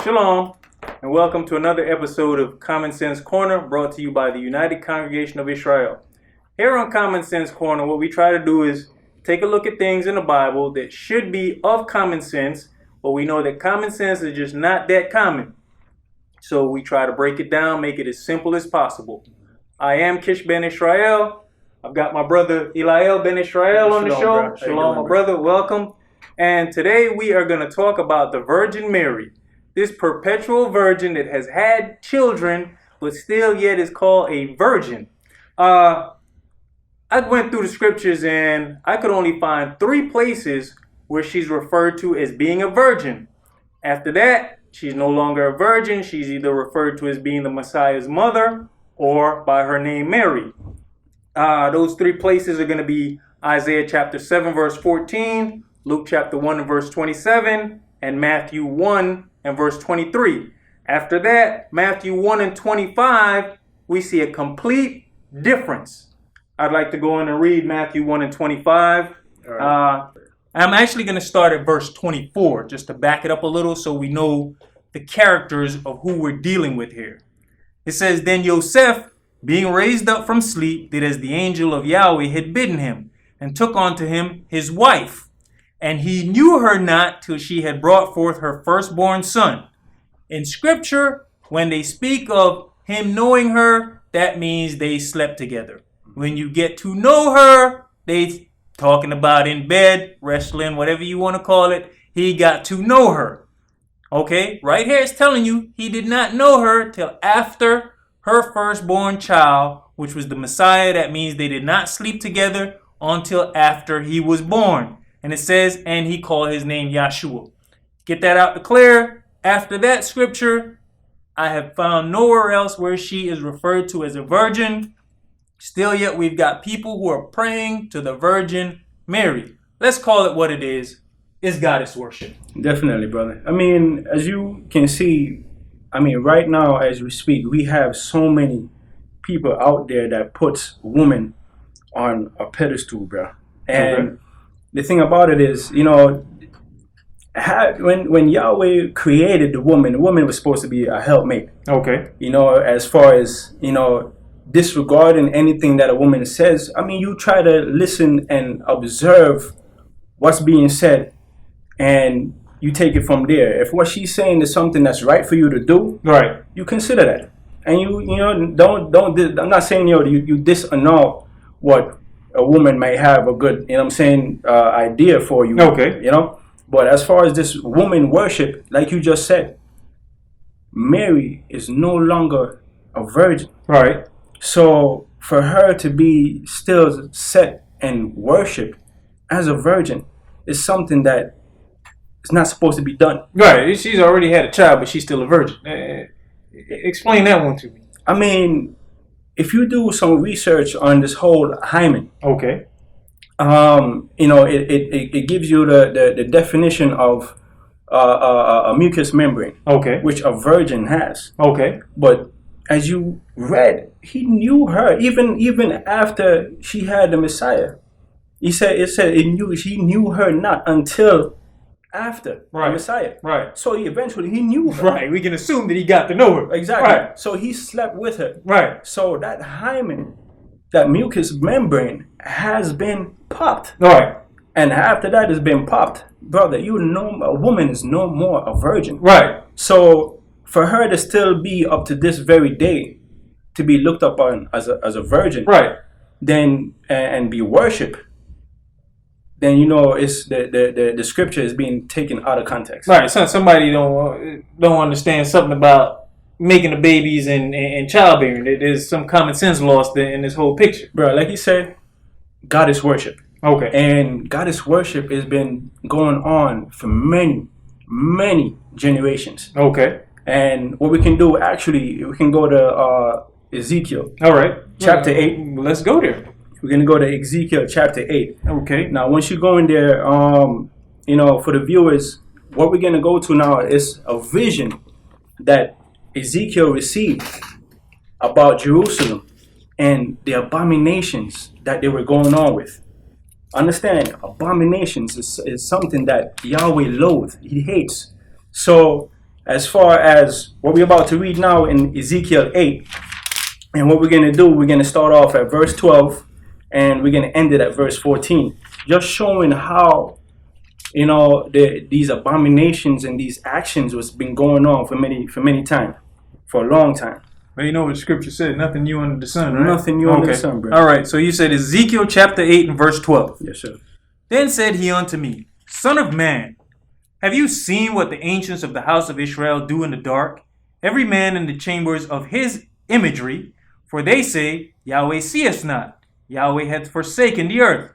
Shalom, and welcome to another episode of Common Sense Corner, brought to you by the United Congregation of Israel. Here on Common Sense Corner, what we try to do is take a look at things in the Bible that should be of common sense, but we know that common sense is just not that common. So we try to break it down, make it as simple as possible. I am Kish Ben Israel. I've got my brother Eliel Ben Israel on the show. Shalom, my brother. Welcome. And today we are going to talk about the Virgin Mary, this perpetual virgin that has had children, but still yet is called a virgin. I went through the scriptures and I could only find 3 places where she's referred to as being a virgin. After that, she's no longer a virgin. She's either referred to as being the Messiah's mother or by her name Mary. Those 3 places are going to be Isaiah chapter 7 verse 14, Luke chapter 1 and verse 27, and Matthew 1 and verse 23. After that, Matthew 1 and 25, we see a complete difference. I'd like to go in and read Matthew 1 and 25. Right. I'm actually going to start at verse 24, just to back it up a little so we know the characters of who we're dealing with here. It says, Then Yosef, being raised up from sleep, did as the angel of Yahweh had bidden him, and took unto him his wife. And he knew her not till she had brought forth her firstborn son. In scripture, when they speak of him knowing her, that means they slept together. When you get to know her, they talking about in bed, wrestling, whatever you want to call it. He got to know her. Okay, right here it's telling you he did not know her till after her firstborn child, which was the Messiah. That means they did not sleep together until after he was born. And it says, and he called his name Yahshua. Get that out to clear. After that scripture, I have found nowhere else where she is referred to as a virgin. Still yet, we've got people who are praying to the Virgin Mary. Let's call it what it is. It's goddess worship. Definitely, brother. I mean, as you can see, right now as we speak, we have so many people out there that puts women on a pedestal, bro. And the thing about it is, when Yahweh created the woman was supposed to be a helpmate. Okay. As far as, disregarding anything that a woman says, you try to listen and observe what's being said, and you take it from there. If what she's saying is something that's right for you to do, right, you consider that. And don't. I'm not saying you disannul what a woman may have a good, idea for you. Okay. But as far as this woman worship, like you just said, Mary is no longer a virgin. Right. So for her to be still set and worship as a virgin is something that is not supposed to be done. Right. She's already had a child, but she's still a virgin. Explain that one to me. If you do some research on this whole hymen, okay, it gives you the definition of a mucous membrane, okay, which a virgin has. Okay, but as you read, he knew her even after she had the Messiah. He said he knew her not until after the Messiah. Right. So he knew her. Right. We can assume that he got to know her. Exactly. Right. So he slept with her. Right. So that hymen, that mucous membrane, has been popped. Right. And after that has been popped, brother, a woman is no more a virgin. Right. So for her to still be up to this very day to be looked upon as a virgin, right, then and be worshipped, then it's the scripture is being taken out of context. Right. So somebody don't understand something about making the babies and childbearing. There's some common sense lost in this whole picture. Bro, like you said, goddess worship. Okay. And goddess worship has been going on for many, many generations. Okay. And what we can do, actually, we can go to Ezekiel. All right. Chapter 8. Let's go there. We're going to go to Ezekiel chapter 8. Okay. Now, once you go in there, for the viewers, what we're going to go to now is a vision that Ezekiel received about Jerusalem and the abominations that they were going on with. Understand, abominations is something that Yahweh loathes. He hates. So as far as what we're about to read now in Ezekiel 8, and what we're going to do, we're going to start off at verse 12, and we're going to end it at verse 14, just showing how, these abominations and these actions was been going on for many time, for a long time. Well, you know what the scripture said, nothing new under the sun, right? Nothing new under the sun, bro. All right, so you said Ezekiel chapter 8 and verse 12. Yes, sir. Then said he unto me, Son of man, have you seen what the ancients of the house of Israel do in the dark, every man in the chambers of his imagery? For they say, Yahweh seeth not, Yahweh hath forsaken the earth.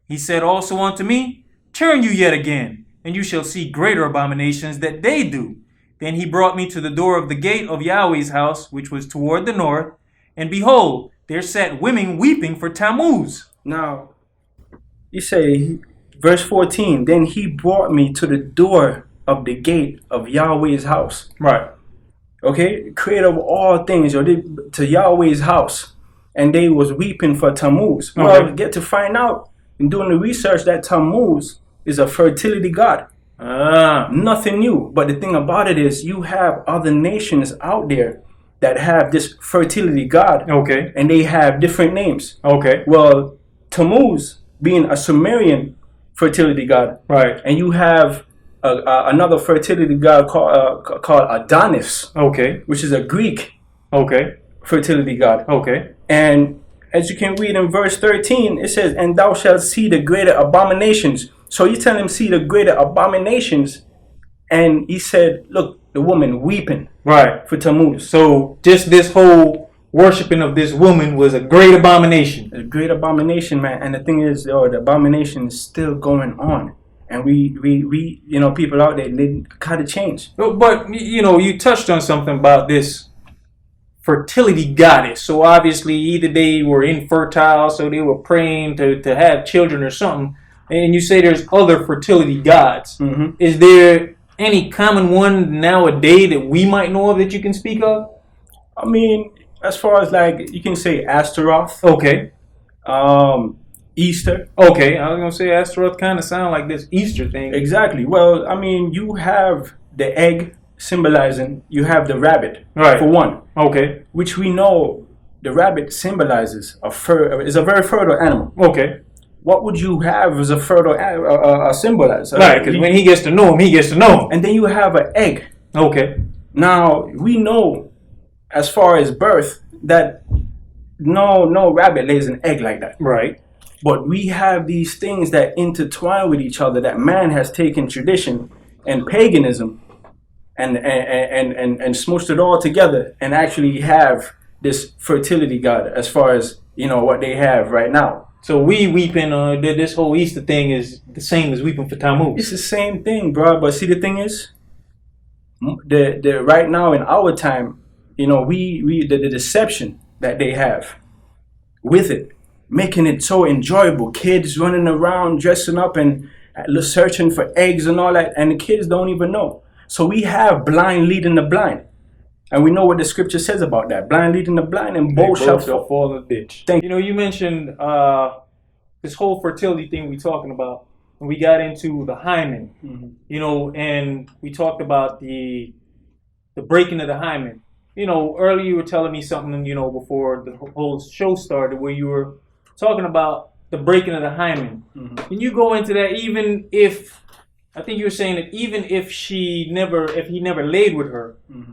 He said also unto me, Turn you yet again, and you shall see greater abominations that they do. Then he brought me to the door of the gate of Yahweh's house, which was toward the north, and behold, there sat women weeping for Tammuz. Now, you say, verse 14, then he brought me to the door of the gate of Yahweh's house. Right. Okay, creator of all things, to Yahweh's house, and they was weeping for Tammuz. Okay. Well, get to find out in doing the research that Tammuz is a fertility god. Nothing new. But the thing about it is, you have other nations out there that have this fertility god. Okay. And they have different names. Okay. Well, Tammuz being a Sumerian fertility god. Right. And you have another fertility god called Adonis. Okay. Which is a Greek. Okay. Fertility god. Okay. And as you can read in verse 13, it says, and thou shalt see the greater abominations. So you tell him, see the greater abominations. And he said, look, the woman weeping. Right. For Tammuz. So just this whole worshiping of this woman was a great abomination. A great abomination, man. And the thing is, the abomination is still going on. And we people out there, they gotta change. But you touched on something about this fertility goddess. So obviously either they were infertile, so they were praying to have children or something. And you say there's other fertility gods. Mm-hmm. Is there any common one nowadays that we might know of that you can speak of? I mean, as far as like, you can say Astaroth. Okay. Easter. Okay, I was going to say Astaroth kind of sound like this Easter thing. Exactly. Well, I mean, you have the egg symbolizing, you have the rabbit. Right. For one. Okay. Which we know the rabbit symbolizes is a very fertile animal. Okay. What would you have as a fertile symbolize? Right, because when he gets to know him, he gets to know him. And then you have an egg. Okay. Now, we know, as far as birth, that no rabbit lays an egg like that. Right. But we have these things that intertwine with each other, that man has taken tradition and paganism and smooshed it all together and actually have this fertility god as far as, what they have right now. So we weeping, this whole Easter thing is the same as weeping for Tammuz. It's the same thing, bro. But see, the thing is, the right now in our time, the deception that they have with it, making it so enjoyable. Kids running around, dressing up and searching for eggs and all that, and the kids don't even know. So we have blind leading the blind. And we know what the scripture says about that. Blind leading the blind, and both shall fall in the ditch. You mentioned this whole fertility thing we talking about, and we got into the hymen. Mm-hmm. And we talked about the breaking of the hymen. Earlier you were telling me something, before the whole show started, where you were talking about the breaking of the hymen. Mm-hmm. Can you go into that? Even if, I think you were saying that even if he never laid with her, mm-hmm.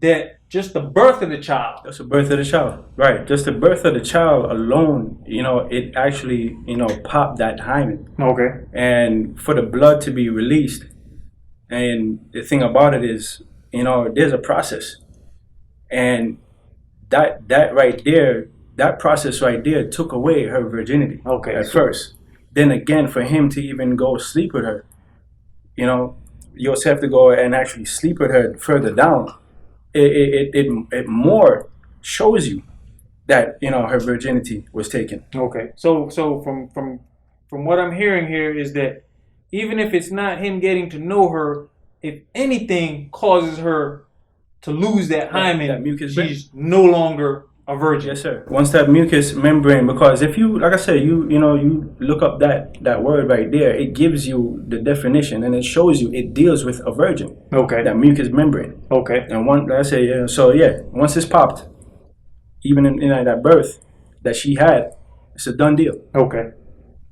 that just the birth of the child. Just the birth of the child. Right. Just the birth of the child alone, it actually, popped that hymen. Okay. And for the blood to be released, and the thing about it is, there's a process. And that right there, that process right there took away her virginity. Okay. At first. Then again, for him to even go sleep with her, you also have to go and actually sleep with her further down. It more shows you that her virginity was taken. Okay. So from what I'm hearing here is that even if it's not him getting to know her, if anything causes her to lose that hymen, that mucus, she's no longer a virgin. Yes, sir. Once that mucous membrane, because if you, like I said, you look up that word right there, it gives you the definition and it shows you it deals with a virgin. Okay. That mucous membrane. Okay. And like I say, yeah. So yeah, once it's popped, even in that birth that she had, it's a done deal. Okay.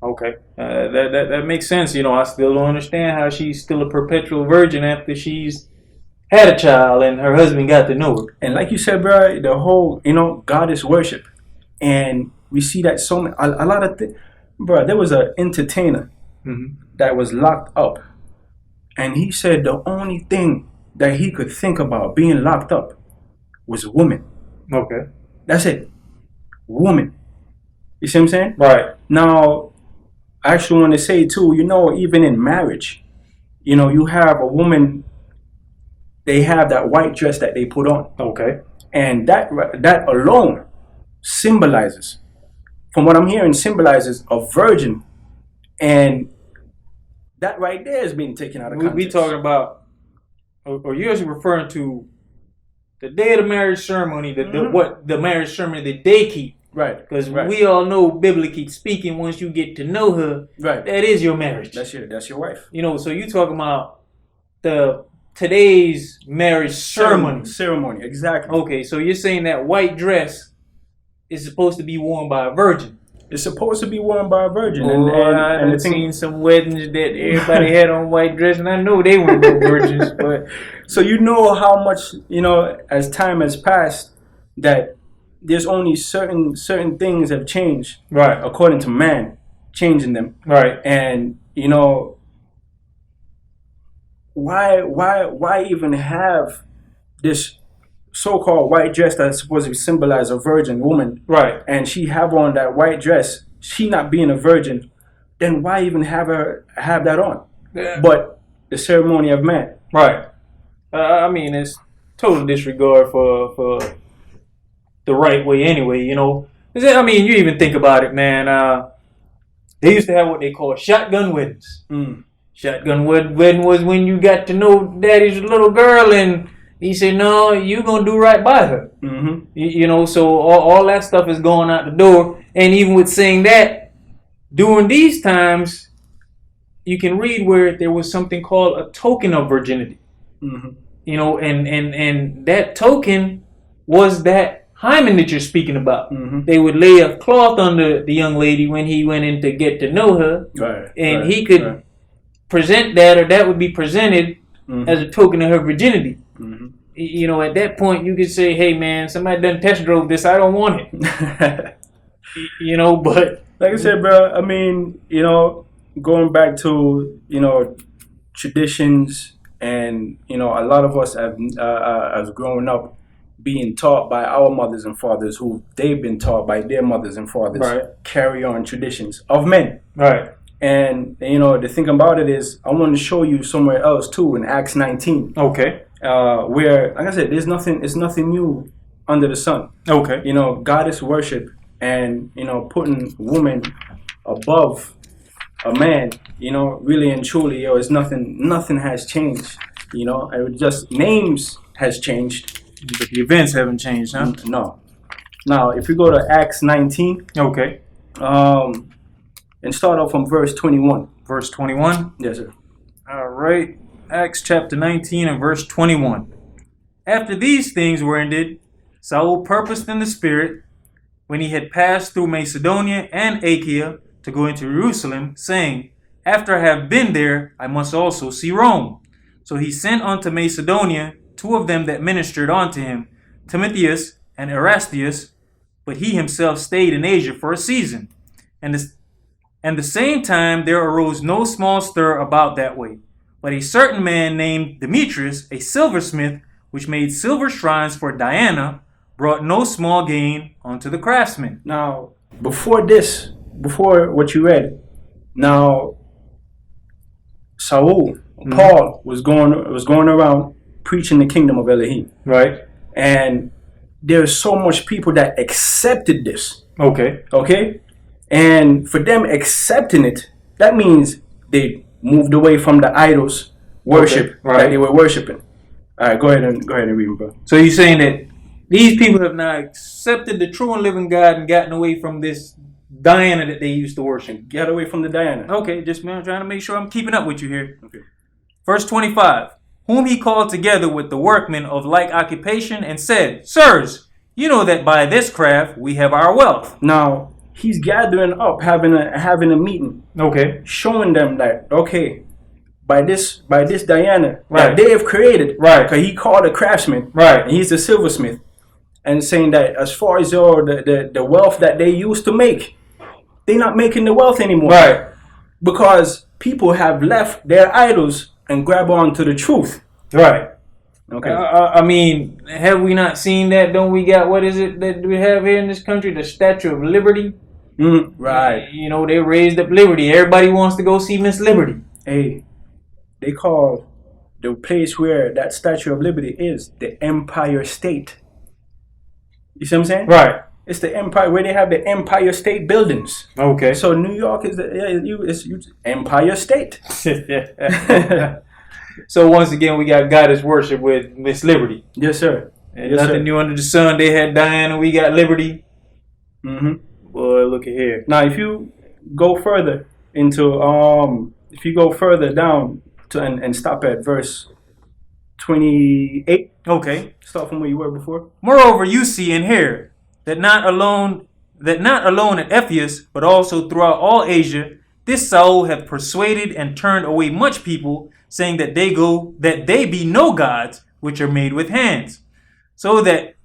Okay. That makes sense. You know, I still don't understand how she's still a perpetual virgin after she's had a child and her husband got to know her. And like you said, bro, the whole, goddess worship. And we see that so many, a lot of things. Bro, there was an entertainer that was locked up. And he said the only thing that he could think about being locked up was women. Okay. That's it. Woman. You see what I'm saying? Right. Now, I actually want to say too, even in marriage, you have a woman, they have that white dress that they put on. Okay. And that alone symbolizes, from what I'm hearing, symbolizes a virgin. And that right there is being taken out of context. We talking about, or you're actually referring to the day of the marriage ceremony, the marriage ceremony that they keep. Right. Because we all know, biblically speaking, once you get to know her, right, that is your marriage. That's your wife. So you talking about today's marriage ceremony. Ceremony, exactly. Okay, so you're saying that white dress is supposed to be worn by a virgin. It's supposed to be worn by a virgin. I've seen some weddings that everybody had on white dress, and I know they weren't no virgins. But so how much, as time has passed, that there's only certain things have changed, right, according to man, changing them, right, and why even have this so-called white dress that's supposed to symbolize a virgin woman, right, and she have on that white dress, she not being a virgin, then why even have that on? Yeah. But the ceremony of man, right? I mean, it's total disregard for the right way anyway, I mean, you even think about it, man. They used to have what they call shotgun weddings. Shotgun wedding was when you got to know daddy's little girl and he said, no, you going to do right by her. So all that stuff is going out the door. And even with saying that, during these times, you can read where there was something called a token of virginity. And that token was that hymen that you're speaking about. They would lay a cloth under the young lady when he went in to get to know her, and he could present that, or that would be presented as a token of her virginity. At that point, you could say, "Hey, man, somebody done test drove this. I don't want it." But like I said, bro, I mean, going back to traditions, and a lot of us have as growing up, being taught by our mothers and fathers, who they've been taught by their mothers and fathers, carry on traditions of men. Right. And the thing about it is, I want to show you somewhere else too, in Acts 19. Okay. Where, like I said, it's nothing new under the sun. Okay. Goddess worship and putting woman above a man. Really and truly, it's nothing has changed. It just names has changed. But the events haven't changed, huh? No. Now, if we go to Acts 19, okay, and start off from verse 21. Verse 21? Yes, sir. All right. Acts chapter 19 and verse 21. After these things were ended, Saul purposed in the spirit, when he had passed through Macedonia and Achaia, to go into Jerusalem, saying, after I have been there, I must also see Rome. So he sent unto Macedonia 2 of them that ministered unto him, Timotheus and Erastus, but he himself stayed in Asia for a season. And the same time there arose no small stir about that way. But a certain man named Demetrius, a silversmith, which made silver shrines for Diana, brought no small gain unto the craftsmen. Now, before what you read, now Saul, Paul was going around preaching the kingdom of Elohim. Right. And there's so much people that accepted this. Okay. Okay? And for them accepting it, that means they moved away from the idols worship that they were worshiping. All right, go ahead and read, bro. So you're saying that These people have now accepted the true and living God and gotten away from this Diana that they used to worship. Get away from the Diana. Okay, just man, I'm trying to make sure I'm keeping up with you here. Okay. Verse 25. Whom he called together with the workmen of like occupation and said, Sirs, you know that by this craft we have our wealth. Now, he's gathering up, having a meeting. Okay. Showing them that, okay, by this Diana Right. that they have created. Right. Because he called a craftsman. Right. And he's the silversmith. And saying that as far as the wealth that they used to make, they're not making the wealth anymore. Right. Because people have left their idols and grab on to the truth. Right. Okay. I mean, have we not seen that? Don't we got, what is it that we have here in this country? The Statue of Liberty. Right. You know, they raised up Liberty. Everybody wants to go see Miss Liberty. Hey, they call the place where that Statue of Liberty is the Empire State. You see what I'm saying? Right. It's the Empire, where they have the Empire State buildings. Okay. So New York is it's Empire State. So once again, we got goddess worship with Miss Liberty. Yes, sir. And Yes, nothing sir. new under the sun. They had Diana, we got Liberty. Boy, look at here. Now, if you go further into if you go further down to and stop at verse 28. Okay. Start from where you were before. Moreover, you see and hear that not alone at Ephesus, but also throughout all Asia, this Saul hath persuaded and turned away much people, saying that they be no gods which are made with hands. So that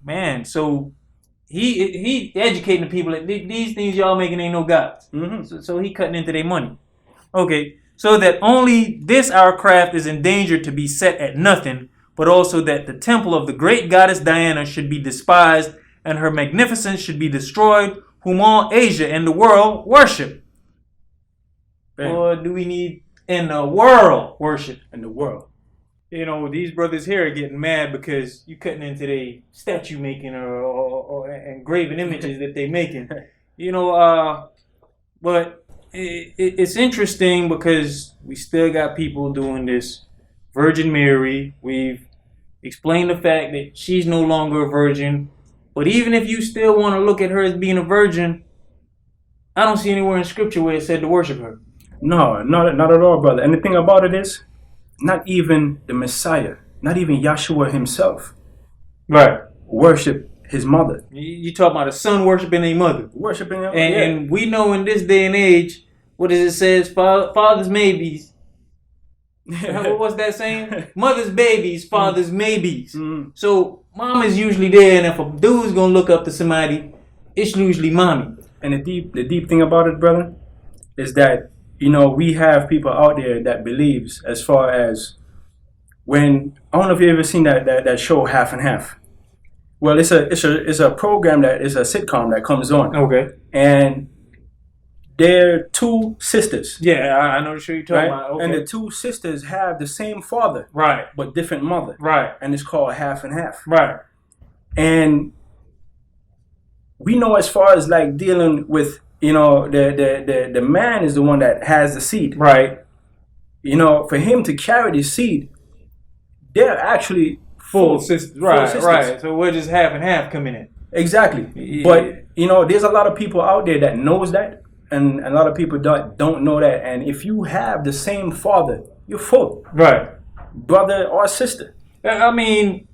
so he educating the people that these things y'all making ain't no gods. So he cutting into their money. Okay, so that only this our craft is in danger to be set at nothing, but also that the temple of the great goddess Diana should be despised, and her magnificence should be destroyed, whom all Asia and the world worship. Or do we need in the world worship? In the world. You know, these brothers here are getting mad because you cutting into their statue making or engraving images that they making. You know, but it's interesting because we still got people doing this. Virgin Mary, we've explained the fact that she's no longer a virgin. But even if you still want to look at her as being a virgin, I don't see anywhere in scripture where it said to worship her. No, not at all, brother. And the thing about it is, not even the Messiah, not even Yahshua himself, Right. worship his mother. You talking about a son worshiping a mother. Worshiping him. And we know in this day and age, what does it say? Fathers maybes. What's that saying? Mother's babies, father's maybes. So mom is usually there, and if a dude's gonna look up to somebody, it's usually mommy. And the deep thing about it, brother, is that, you know, we have people out there that believes as far as when, I don't know if you've ever seen that show Half and Half. Well, it's a program that is a sitcom that comes on. Okay. And they're two sisters. Yeah, I know the show you're talking Right? about. Okay. And the two sisters have the same father, Right. but different mother. Right. And it's called Half and Half. Right. And we know as far as like dealing with, you know, the man is the one that has the seed. Right. You know, for him to carry the seed, they're actually Full sisters. Right. sisters. Right. So we're just half and half coming in. Exactly. Yeah. But, you know, there's a lot of people out there that knows that, and a lot of people don't know that. And if you have the same father, you're full. Right. Brother or sister. I mean,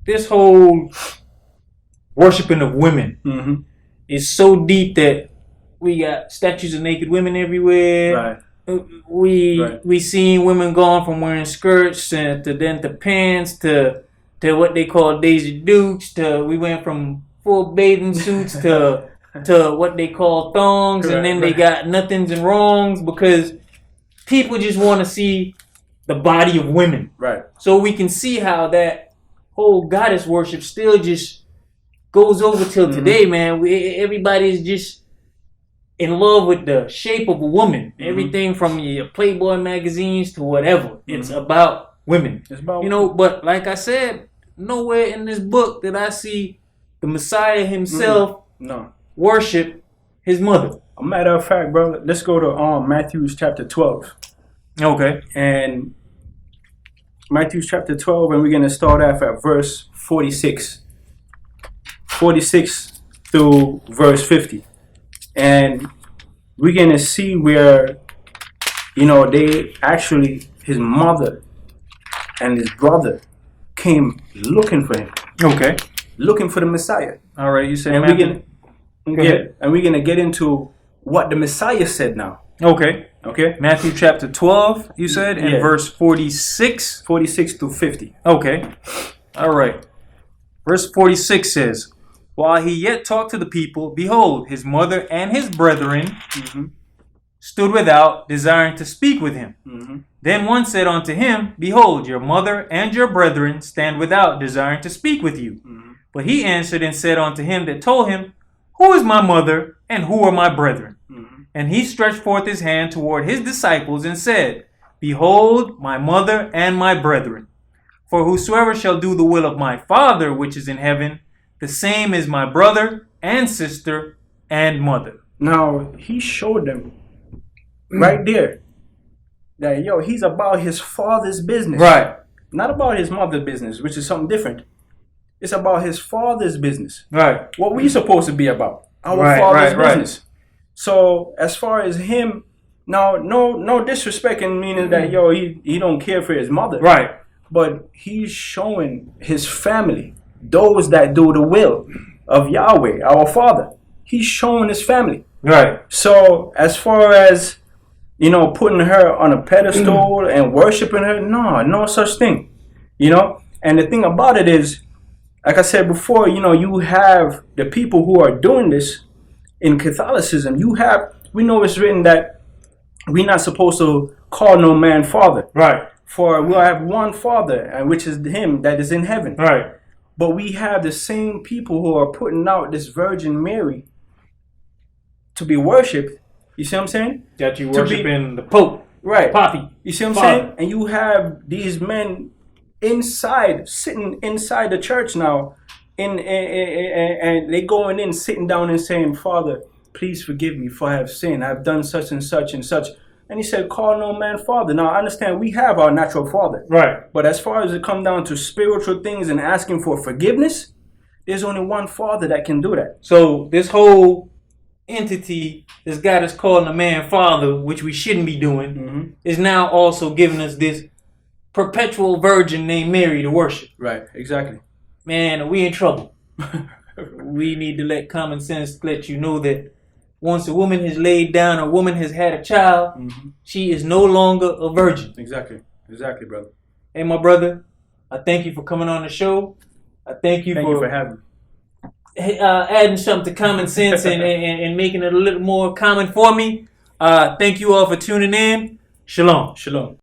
this whole worshiping of women is so deep that we got statues of naked women everywhere. Right. We seen women going from wearing skirts to then to pants to what they call Daisy Dukes to we went from full bathing suits to what they call thongs, and then they got nothings and wrongs because people just want to see the body of women. Right. So we can see how that whole goddess worship still just goes over till today, man. Everybody's just in love with the shape of a woman. Everything from your Playboy magazines to whatever. It's about women. It's about you know, but like I said, nowhere in this book did I see the Messiah himself worship his mother. A matter of fact, brother, let's go to Matthew chapter 12. Okay. And Matthew chapter 12, and we're going to start off at verse 46. 46 through verse 50. And we're going to see where, they actually, his mother and his brother came looking for him. Okay. Looking for the Messiah. All right, you said And Matthew. we're gonna get into what the Messiah said now. Okay. Okay? Matthew chapter 12, you said, and Yeah. verse 46. 46 to 50. Okay. All right. Verse 46 says, while he yet talked to the people, behold, his mother and his brethren stood without, desiring to speak with him. Then one said unto him, behold, your mother and your brethren stand without, desiring to speak with you. But he answered and said unto him that told him, who is my mother and who are my brethren? And he stretched forth his hand toward his disciples and said, behold, my mother and my brethren. For whosoever shall do the will of my Father which is in heaven, the same is my brother and sister and mother. Now, he showed them right there that, he's about his father's business. Right. Not about his mother's business, which is something different. It's about his father's business. Right. What we supposed to be about. Our Right, father's right, business. So, as far as him, now, no disrespect in meaning that, he don't care for his mother. Right. But he's showing his family, those that do the will of Yahweh, our Father. He's showing his family. Right. So as far as, putting her on a pedestal and worshiping her, no such thing. And the thing about it is, like I said before, you have the people who are doing this in Catholicism. We know it's written that we're not supposed to call no man father. Right. For we'll have one Father, and which is him that is in heaven. Right. But we have the same people who are putting out this Virgin Mary to be worshipped. You see what I'm saying? That you worshiping the Pope. Right. Poppy. You see what I'm Father. saying? And you have these men sitting inside the church now, and they going in, sitting down and saying, Father, please forgive me for I have sinned. I've done such and such and such. And he said, call no man father. Now, I understand we have our natural father. Right. But as far as it comes down to spiritual things and asking for forgiveness, there's only one father that can do that. So this whole entity, this guy that's calling a man father, which we shouldn't be doing, is now also giving us this perpetual virgin named Mary to worship. Right, exactly. Man, we in trouble. We need to let common sense let you know that once a woman has laid down, a woman has had a child, she is no longer a virgin. Exactly, brother. Hey, my brother, I thank you for coming on the show. I thank you for having me. Adding something to common sense and making it a little more common for me. Thank you all for tuning in. Shalom. Shalom.